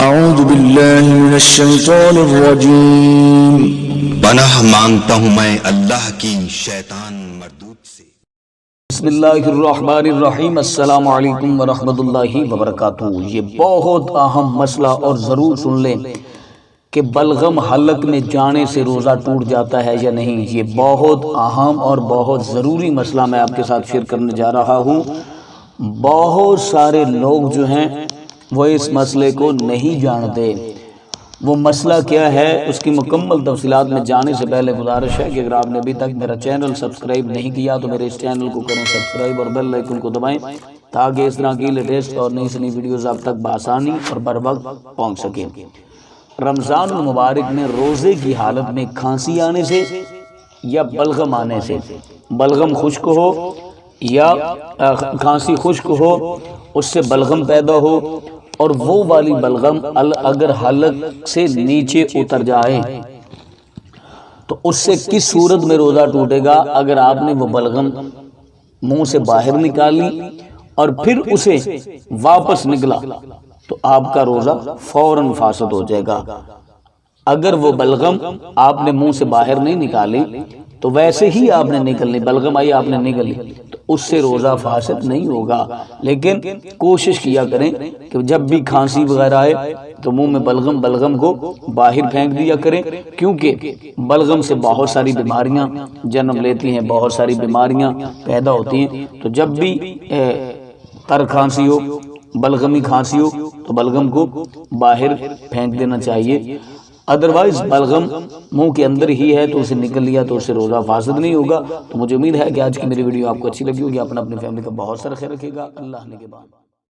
اعوذ باللہ من الشیطان الرجیم۔ پناہ مانگتا ہوں میں اللہ کی شیطان مردود سے۔ بسم اللہ الرحمن الرحیم۔ السلام علیکم ورحمۃ اللہ وبرکاتہ۔ یہ بہت اہم مسئلہ اور ضرور سن لیں کہ بلغم حلق میں جانے سے روزہ ٹوٹ جاتا ہے یا نہیں۔ یہ بہت اہم اور بہت ضروری مسئلہ میں آپ کے ساتھ شیئر کرنے جا رہا ہوں۔ بہت سارے لوگ جو ہیں وہ اس مسئلے کو نہیں جانتے۔ وہ مسئلہ کیا ہے اس کی مکمل تفصیلات میں جانے سے پہلے گزارش ہے کہ اگر آپ نے ابھی تک میرا چینل سبسکرائب نہیں کیا تو میرے اس چینل کو کریں سبسکرائب اور بیل آئیکن کو دبائیں تاکہ اس طرح کی لیٹسٹ اور نئی نئی ویڈیوز آپ تک بآسانی اور بر وقت پہنچ سکیں۔ رمضان المبارک میں روزے کی حالت میں کھانسی آنے سے یا بلغم آنے سے، بلغم خشک ہو یا کھانسی خشک ہو، اس سے بلغم پیدا ہو اور وہ والی بلغم اگر حلق سے نیچے اتر جائے تو اس سے کس صورت میں روزہ ٹوٹے گا؟ اگر آپ نے وہ بلغم منہ سے باہر نکالی اور پھر اسے واپس نکلا تو آپ کا روزہ فوراً فاسد ہو جائے گا۔ اگر وہ بلغم آپ نے منہ سے باہر نہیں نکالی تو ویسے ہی آپ نے نکلنی، بلغم آئی آپ نے نکلی تو اس سے روزہ فاسد نہیں ہوگا۔ لیکن کوشش کیا کریں کہ جب بھی کھانسی وغیرہ آئے تو منہ میں بلغم کو باہر پھینک دیا کریں، کیونکہ بلغم سے بہت ساری بیماریاں جنم لیتی ہیں، بہت ساری بیماریاں پیدا ہوتی ہیں۔ تو جب بھی تر کھانسی ہو، بلغمی کھانسی ہو تو بلغم کو باہر پھینک دینا چاہیے۔ ادروائز بلغم منہ کے اندر ہی ہے تو اسے نکل لیا تو اسے روزہ فاسد نہیں ہوگا۔ تو مجھے امید ہے کہ آج کی میری ویڈیو آپ کو اچھی لگی ہوگی۔ اپنی فیملی کا بہت سارا خیال رکھیے گا۔ اللہ نے کے بعد